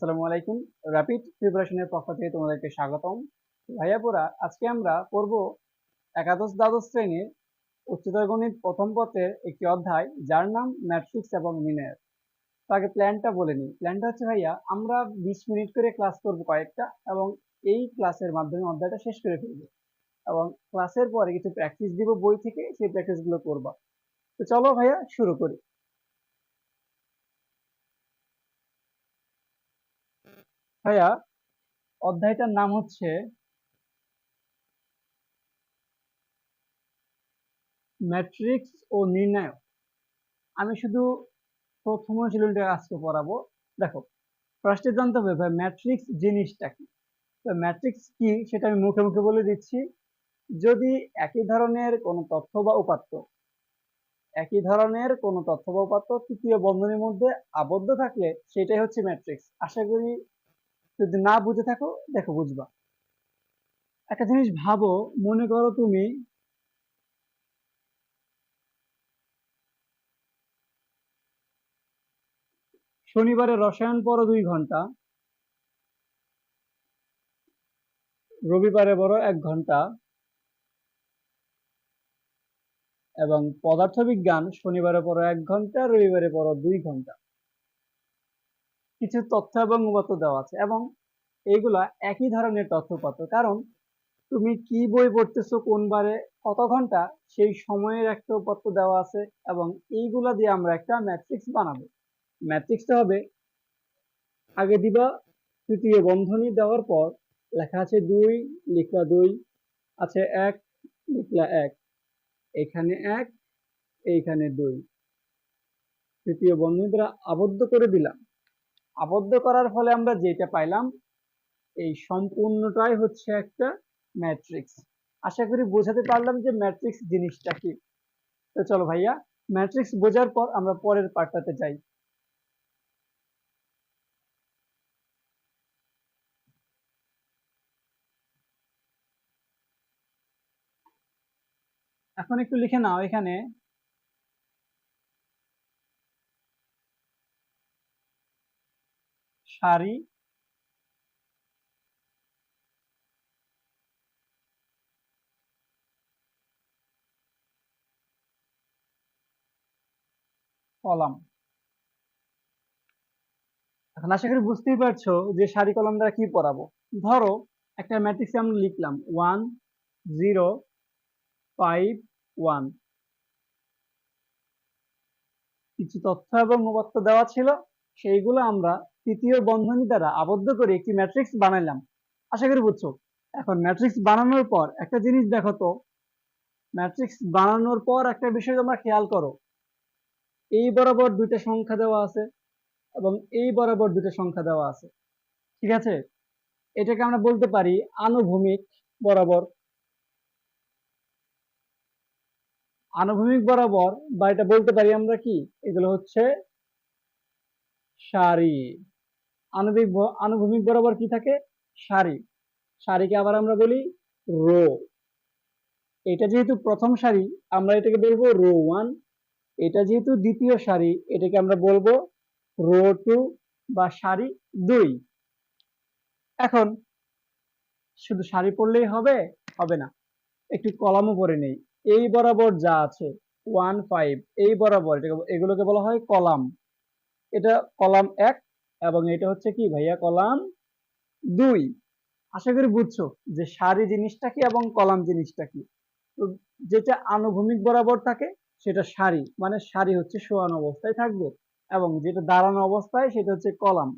আসসালামু আলাইকুম। র‍্যাপিড প্রিপারেশনের পক্ষ থেকে তোমাদেরকে স্বাগতম। ভাইয়াপুরা, আজকে আমরা পড়ব একাদশ দ্বাদশ শ্রেণীর উচ্চতর গণিত প্রথম পত্রের একটি অধ্যায়, যার নাম ম্যাট্রিক্স এবং নির্ণয়। তো আগে প্ল্যানটা বলে নিই। প্ল্যানটা হচ্ছে ভাইয়া, আমরা 20 মিনিট করে ক্লাস করব কয়েকটা, এবং এই ক্লাসের মাধ্যমে অধ্যায়টা শেষ করে ফেলব, এবং ক্লাসের পরে কিছু প্র্যাকটিস দিব বই থেকে, সেই প্র্যাকটিসগুলো করবা। তো চলো ভাইয়া শুরু করি। ভাইয়া, অধ্যায়টার নাম হচ্ছে ম্যাট্রিক্স ও নির্ণায়ক। আমি শুধু প্রথম অনুশীলনটা আজকে পড়াবো। দেখো, ফার্স্টে জানতে হবে ভাই ম্যাট্রিক্স জিনিসটা কি। তো ম্যাট্রিক্স কি সেটা আমি মুখে মুখে বলে দিচ্ছি। যদি একই ধরনের কোনো তথ্য বা উপাত্ত তৃতীয় বন্ধনীর মধ্যে আবদ্ধ থাকলে সেটাই হচ্ছে ম্যাট্রিক্স। আশা করি যদি না বুঝে থাকো, দেখো বুঝবা। একটা জিনিস ভাবো, মনে করো তুমি শনিবারে রসায়ন পড়ো 2 ঘন্টা, রবিবারে পড়ো 1 ঘন্টা, এবং পদার্থবিজ্ঞান শনিবারে পড়ো 1 ঘন্টা, রবিবারে পড়ো 2 ঘন্টা। কিছু তথ্য এবং উপাত্ত দেওয়া আছে, এবং এইগুলা একই ধরনের তথ্য উপাত্ত। কারণ তুমি কি বই পড়তেছো, কোন বারে কত ঘন্টা, সেই সময়ের একটা উপাত্ত দেওয়া আছে, এবং এইগুলা দিয়ে আমরা একটা ম্যাট্রিক্স বানাবো। ম্যাট্রিক্সটা হবে, আগে দিবা তৃতীয় বন্ধনী, দেওয়ার পর লেখা আছে 2, লিখলা 2, আছে 1, লিখলা 1, এখানে 1, এইখানে 2, তৃতীয় বন্ধনী দ্বারা আবদ্ধ করে দিলাম। আবদ্ধ করার ফলে আমরা যেটা পাইলাম, এই সম্পূর্ণটাই হচ্ছে একটা ম্যাট্রিক্স। আশা করি বোঝাতে পারলাম যে ম্যাট্রিক্স জিনিসটা কি। তো চলো ভাইয়া, ম্যাট্রিক্স বোঝার পর আমরা পরের পার্টটাতে যাই। এখন একটু লিখে নাও এখানে সারি, কলাম। এখন আশা করি বুঝতেই পারছো যে সারি কলাম দ্বারা কি পড়াবো। ধরো একটা ম্যাট্রিক্সে আমরা লিখলাম 1 0 5 1, কিছু তথ্য এবং উপাত্ত দেওয়া ছিল, সেইগুলো আমরা তৃতীয় বন্ধনী দ্বারা আবদ্ধ করে একটি ম্যাট্রিক্স বানাইলাম। আশা করি বুঝছো। এখন ম্যাট্রিক্স বানানোর পর একটা জিনিস দেখো তো, ম্যাট্রিক্স বানানোর পর একটা বিষয় তোমরা খেয়াল করো, এই বরাবর 2টা সংখ্যা দেওয়া আছে, এবং এই বরাবর 2টা সংখ্যা দেওয়া আছে। ঠিক আছে, এটাকে আমরা বলতে পারি আনুভূমিক বরাবর। আনুভূমিক বরাবর, বা এটা বলতে পারি আমরা কি, এগুলো হচ্ছে সারি। আনুভূমিক বরাবর কি থাকে, সারি। সারিকে আবার আমরা বলি রো। এটা যেহেতু প্রথম সারি, আমরা এটাকে বলবো রো 1। এটা যেহেতু দ্বিতীয় সারি, এটাকে আমরা বলবো রো 2 বা সারি 2। এখন শুধু সারি পড়লেই হবে, হবে না, একটু কলামও পড়ে নেই। এই বরাবর যা আছে 1 5, এই বরাবর এগুলোকে বলা হয় কলাম। এটা কলাম 1, এবং এটা হচ্ছে কি ভাইয়া, কলাম 2। আশা করি বুঝছো যে সারি জিনিসটা কি এবং কলাম জিনিসটা কি। তো যেটা আনুভূমিক বরাবর থাকে সেটা সারি, মানে সারি হচ্ছে শোয়ানো অবস্থায় থাকবে, এবং যেটা দাঁড়ানো অবস্থায় সেটা হচ্ছে কলাম।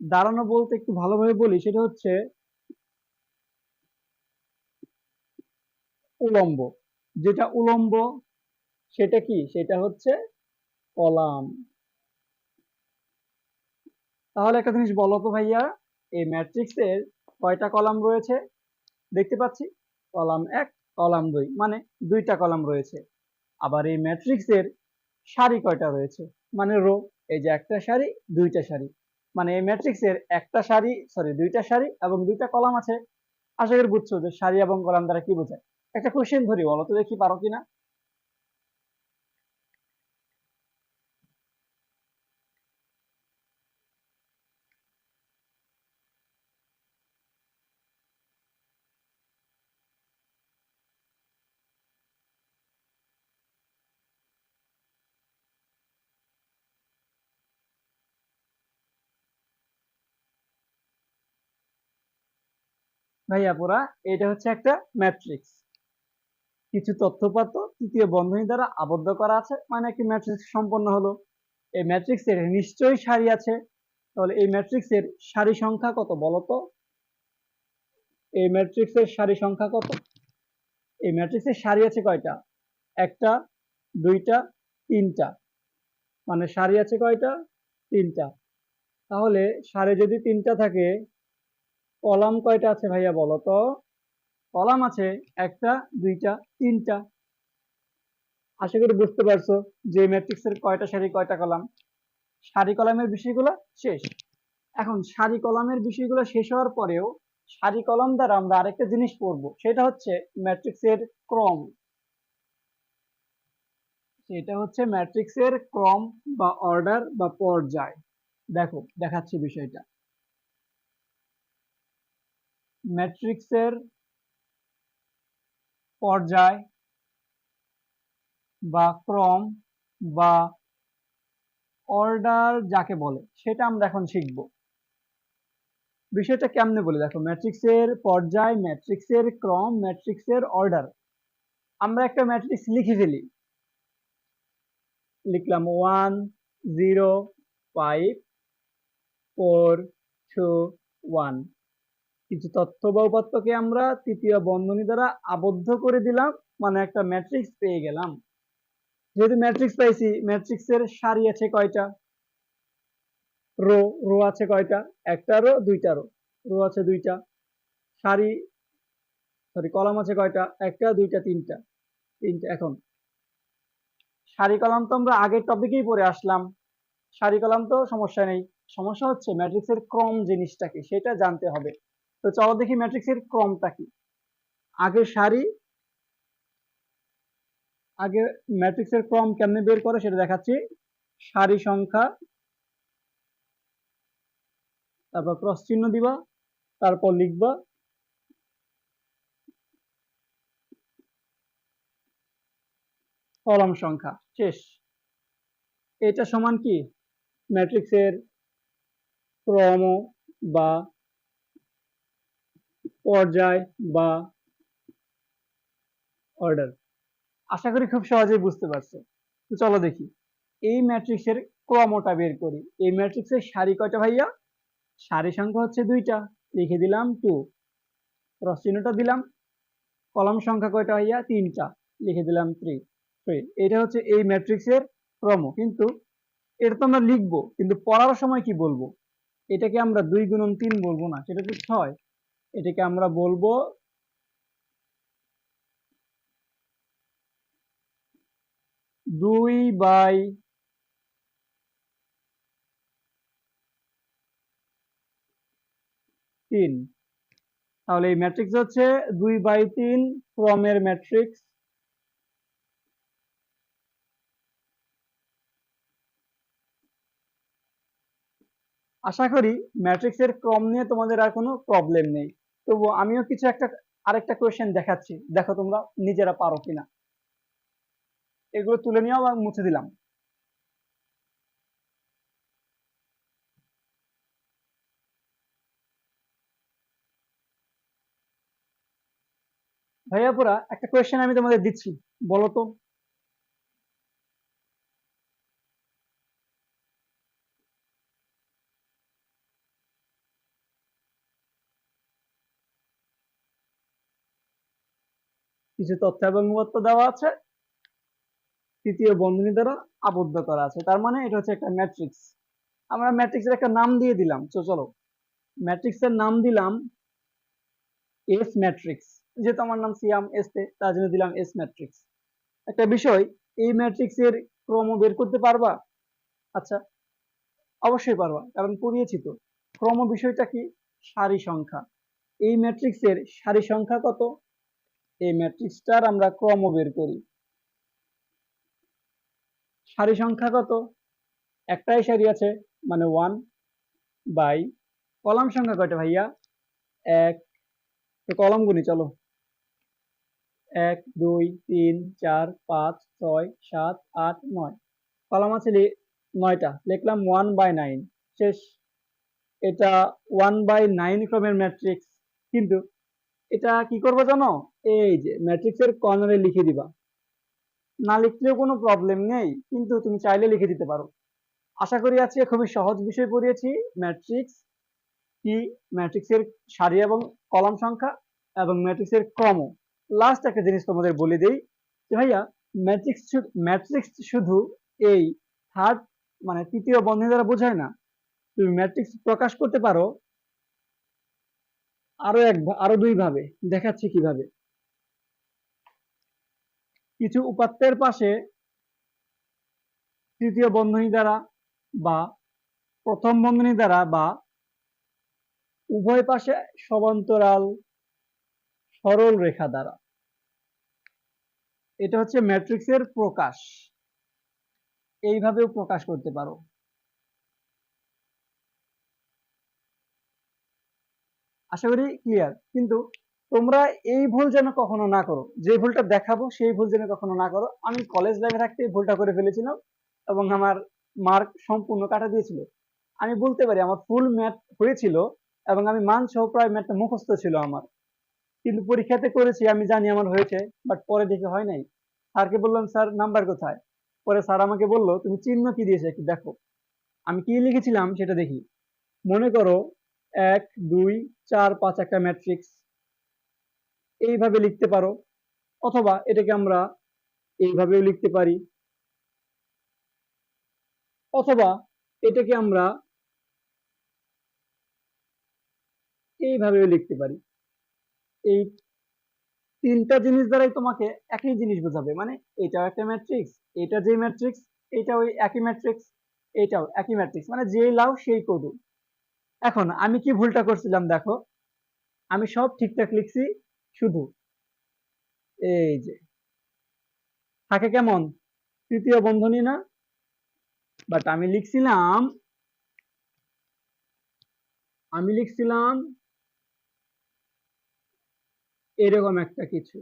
দাঁড়ানো বলতে একটু ভালোভাবে বলি, সেটা হচ্ছে উলম্ব। যেটা উলম্ব সেটা কি, সেটা হচ্ছে কলাম। তাহলে একটা জিনিস বলো তো ভাইয়া, এই ম্যাট্রিক্সের কয়টা কলাম রয়েছে? দেখতে পাচ্ছি কলাম 1, কলাম 2, মানে 2টা কলাম রয়েছে। আবার এই ম্যাট্রিক্সের সারি কয়টা রয়েছে, মানে রো। এই যে একটা সারি, 2টা সারি, মানে এই ম্যাট্রিক্সের একটা সারি, সরি 2টা সারি এবং 2টা কলাম আছে। আশা করি বুঝছো যে সারি এবং কলাম দ্বারা কি বোঝায়। একটা কোশ্চেন ধরি, বলো তো দেখি পারো কিনা। ভাইয়া পুরা এটা হচ্ছে একটা ম্যাট্রিক্স, কিছু তথ্যপাত্র তৃতীয় বন্ধনী দ্বারা আবদ্ধ করা আছে, মানে একটি ম্যাট্রিক্স সম্পন্ন হলো। এই ম্যাট্রিক্সের নিশ্চয়ই সারি আছে, তাহলে এই ম্যাট্রিক্সের সারি সংখ্যা কত বলতো? এই ম্যাট্রিক্সের সারি সংখ্যা কত? এই ম্যাট্রিক্সের সারি আছে কয়টা? একটা, দুইটা, তিনটা। মানে সারি আছে কয়টা? তিনটা। তাহলে সারি যদি তিনটা থাকে, কলাম কয়টা আছে ভাইয়া বলো তো? কলাম আছে একটা, দুইটা, তিনটা। আশা করি বুঝতে পারছো যে ম্যাট্রিক্সের কয়টা সারি কয়টা কলাম। সারি কলামের বিষয়গুলো শেষ। এখন সারি কলামের বিষয়গুলো শেষ হওয়ার পরেও সারি কলাম দ্বারা আমরা আরেকটা জিনিস পড়বো, সেটা হচ্ছে ম্যাট্রিক্সের ক্রম। সেটা হচ্ছে ম্যাট্রিক্সের ক্রম বা অর্ডার বা পর্যায়। দেখো দেখাচ্ছি বিষয়টা। ম্যাট্রিক্সের পর্যায় বা ক্রম বা অর্ডার যাকে বলে সেটা আমরা এখন শিখব। বিষয়টা কেমনে বলি দেখো, ম্যাট্রিক্সের পর্যায়, ম্যাট্রিক্সের ক্রম, ম্যাট্রিক্সের অর্ডার। আমরা একটা ম্যাট্রিক্স লিখে ফেলি, লিখলাম 1 0 5 4 2 1। কিছু তথ্য বা উপাত্তকে আমরা তৃতীয় বন্ধনী দ্বারা আবদ্ধ করে দিলাম, মানে একটা ম্যাট্রিক্স পেয়ে গেলাম। যেহেতু ম্যাট্রিক্স পাইছি, ম্যাট্রিক্সের সারি আছে কয়টা? রো, রো আছে কয়টা? একটা রো, দুইটা রো। রো আছে দুইটা। সারি, সরি কলাম আছে কয়টা? একটা, দুইটা, তিনটা। তিনটা। এখন সারি কলাম তো আমরা আগের টপিকেই পড়ে আসলাম, সারি কলাম তো সমস্যা নেই। সমস্যা হচ্ছে ম্যাট্রিক্সের ক্রম জিনিসটা কি সেটা জানতে হবে। তো চলো দেখি ম্যাট্রিক্সের ক্রমটা কি। আগে সারি, আগে ম্যাট্রিক্সের ক্রম কেমনে বের করে সেটা দেখাচ্ছি। সারি সংখ্যা, তারপর ক্রস চিহ্ন দিবা, তারপর লিখবা কলাম সংখ্যা, শেষ। এটা সমান কি ম্যাট্রিক্সের ক্রম বা পর্যায় বা অর্ডার। আশা করি খুব সহজেই বুঝতে পারছো। তো চলো দেখি এই ম্যাট্রিক্সের ক্রমটা বের করি। এই ম্যাট্রিক্সের সারি কয়টা ভাইয়া? সারি সংখ্যা হচ্ছে দুইটা, লিখে দিলাম 2, ক্রস চিহ্নটা দিলাম। কলাম সংখ্যা কয়টা ভাইয়া? তিনটা, লিখে দিলাম 3। এটা হচ্ছে এই ম্যাট্রিক্সের ক্রম। কিন্তু এটা তো আমরা লিখবো, কিন্তু পড়ার সময় কি বলবো? এটাকে আমরা 2 গুণন 3 বলবো না, সেটা তো 6। এটাকে আমরা বলবো 2/3। তাহলে এই ম্যাট্রিক্স হচ্ছে 2/3 ক্রমের ম্যাট্রিক্স। আশা করি ম্যাট্রিক্সের ক্রম নিয়ে তোমাদের আর কোনো প্রবলেম নেই। তবু আমিও কিছু আরেকটা কোয়েশ্চেন দেখাচ্ছি, দেখো তোমরা নিজেরা পারো কিনা। এগুলো তুলে নিয়েও আর মুছে দিলাম। ভাইয়া পুরা একটা কোয়েশ্চেন আমি তোমাদের দিচ্ছি, বলো তো। কিছু তথ্য এবং উপাত্ত দেওয়া আছে, তৃতীয় বন্ধনী দ্বারা আবদ্ধ করা আছে, তার মানে এটা হচ্ছে একটা ম্যাট্রিক্স। আমরা ম্যাট্রিক্সের একটা নাম দিয়ে দিলাম। তো চলো ম্যাট্রিক্সের নাম দিলাম এস ম্যাট্রিক্স। যেহেতু আমার নাম সিয়াম এস তে, তার জন্য দিলাম এস ম্যাট্রিক্স। একটা বিষয়, এই ম্যাট্রিক্সের ক্রম বের করতে পারবা? আচ্ছা, অবশ্যই পারবা, কারণ পড়িয়েছি তো। ক্রম বিষয়টা কি? সারি সংখ্যা। এই ম্যাট্রিক্সের সারি সংখ্যা কত? এই ম্যাট্রিক্সটার আমরা ক্রম বের করি। সারি সংখ্যা কত? একটাই সারি আছে, মানে 1 বাই কলাম সংখ্যা কয়টা ভাইয়া? 1। তো কলাম গুনি চলো, 1 2 3 4 5 6 7 8 9। কলাম আছে 9টা, লিখলাম 1/9, শেষ। এটা 1/9 ক্রমের ম্যাট্রিক্স। কিন্তু এটা কি করবো জানো, এই যে ম্যাট্রিক্সের কর্নারে লিখে দিবা, না লিখলেও কোনো প্রবলেম নেই, কিন্তু তুমি চাইলে লিখে দিতে পারো। আশা করি আজকে খুবই সহজ বিষয় পড়িয়েছি। ম্যাট্রিক্স কি, ম্যাট্রিক্সের সারি এবং কলাম সংখ্যা এবং ম্যাট্রিক্সের ক্রম। লাস্ট একটা জিনিস তোমাদের বলে দেই যে ভাইয়া, ম্যাট্রিক্স শুধু এই থার্ড মানে তৃতীয় বন্ধনী দ্বারা বোঝায় না। তুমি ম্যাট্রিক্স প্রকাশ করতে পারো আরো দুই ভাবে। দেখাচ্ছি কিভাবে। কিছু উপাত্তের পাশে তৃতীয় বন্ধনী দ্বারা বা প্রথম বন্ধনী দ্বারা বা উভয় পাশে সমান্তরাল সরল রেখা দ্বারা, এটা হচ্ছে ম্যাট্রিক্সের প্রকাশ। এইভাবেও প্রকাশ করতে পারো। আশা করি ক্লিয়ার। কিন্তু তোমরা এই ভুল যেন কখনো না করো, যে ভুলটা দেখাবো সেই ভুল যেন কখনো না করো। আমি কলেজ লাইফে থাকতে এই ভুলটা করে ফেলেছিলাম এবং আমার মার্ক সম্পূর্ণ কাটা দিয়েছিল। আমি বলতে পারি আমার ফুল ম্যাথ হয়েছিল এবং আমি মান সহ প্রায় ম্যাথটা মুখস্থ ছিল আমার, কিন্তু পরীক্ষাতে করেছি, আমি জানি আমার হয়েছে, বাট পরে দেখে হয় নাই। স্যারকে বললাম স্যার নাম্বার কোথায়? পরে স্যার আমাকে বললো তুমি চিহ্ন কি দিয়েছে একটু দেখো। আমি কি লিখেছিলাম সেটা দেখি। মনে করো 1 2 4 5 একটা ম্যাট্রিক্স, এইভাবে লিখতে পারো, অথবা এটাকে আমরা এইভাবেও লিখতে পারি, অথবা এটাকে আমরা এইভাবেও লিখতে পারি। এই তিনটা জিনিস দ্বারাই তোমাকে একই জিনিস বোঝাবে, মানে এটাও একটা ম্যাট্রিক্স, এটা যে ম্যাট্রিক্স, এটা ওই একই ম্যাট্রিক্স, এটাও একই ম্যাট্রিক্স, মানে যে লাও সেই কদু। এখন আমি কি ভুলটা করছিলাম দেখো, আমি সব ঠিকঠাক লিখছি, শুধু এই যে থাকে কেমন তৃতীয় বন্ধনী না, বাট আমি লিখছিলাম এরকম একটা কিছু,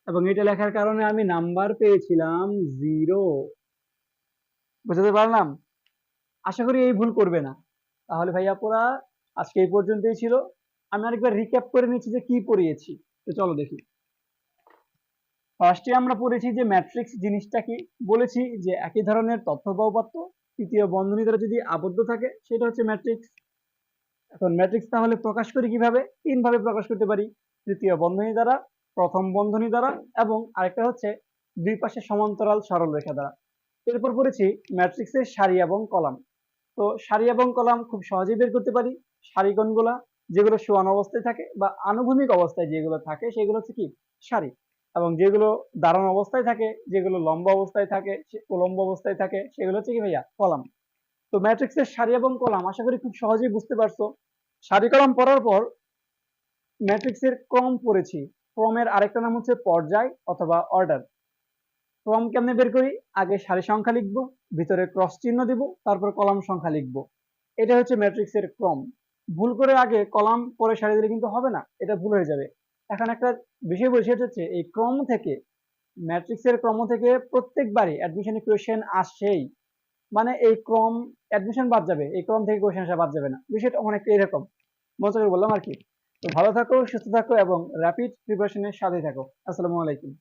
এবং এটা লেখার কারণে আমি নাম্বার পেয়েছিলাম 0। বুঝতে পারলাম? আশা করি এই ভুল করবে না। তাহলে ভাইয়া পুরা আজকে এই পর্যন্তই ছিল। আমি আরেকবার রিক্যাপ করে নিচ্ছি যে কি পড়িয়েছি। তো চলো দেখি। ফার্স্টে আমরা পড়েছি যে ম্যাট্রিক্স জিনিসটা কি, বলেছি যে একই ধরনের তথ্য বা উপাত্ত তৃতীয় বন্ধনী দ্বারা যদি আবদ্ধ থাকে সেটা হচ্ছে ম্যাট্রিক্স। এখন ম্যাট্রিক্স তাহলে প্রকাশ করি কিভাবে? তিন ভাবে প্রকাশ করতে পারি, তৃতীয় বন্ধনী দ্বারা, প্রথম বন্ধনী দ্বারা, এবং আরেকটা হচ্ছে দুই পাশে সমান্তরাল সরল রেখা দ্বারা। এরপর পড়েছি ম্যাট্রিক্সের সারি এবং কলাম। তো সারি এবং কলাম খুব সহজেই বের করতে পারি। সারি কোনগুলা? যেগুলো সমান অবস্থায় থাকে বা আনুভূমিক অবস্থায় যেগুলো থাকে সেগুলো হচ্ছে কি সারি, এবং যেগুলো দাঁড়ানো অবস্থায় থাকে, যেগুলো লম্বা অবস্থায় থাকে, উলম্ব অবস্থায় থাকে, সেগুলো হচ্ছে কি ভাইয়া কলাম। তো ম্যাট্রিক্সের সারি এবং কলাম আশা করি খুব সহজেই বুঝতে পারছো। সারি কলাম পড়ার পর ম্যাট্রিক্সের ক্রম পড়েছি। ক্রমের আরেকটা নাম হচ্ছে পর্যায় অথবা অর্ডার। ক্রম কেমনে বের করি? আগে সারি সংখ্যা লিখবো, ভিতরে ক্রস চিহ্ন দিব, তারপর কলাম সংখ্যা লিখবো। এটা হচ্ছে ম্যাট্রিক্সের ক্রম। ভুল করে আগে কলাম পরে সারি দিলে কিন্তু হবে না, এটা ভুল হয়ে যাবে। এখন একটা বিষয় বলি, সেটা হচ্ছে এই ক্রম থেকে, ম্যাট্রিক্সের ক্রম থেকে প্রত্যেকবারই অ্যাডমিশনে কোয়েশ্চেন আসছেই। মানে এই ক্রম অ্যাডমিশন বাদ যাবে, এই ক্রম থেকে কোয়েশ্চেন আসা বাদ যাবে না। বিষয়টা অনেকটা এরকম, মজা করে বললাম আর কি। তো ভালো থাকো, সুস্থ থাকো এবং র্যাপিড প্রিপারেশনের সাথে থাকো। আসসালামু আলাইকুম।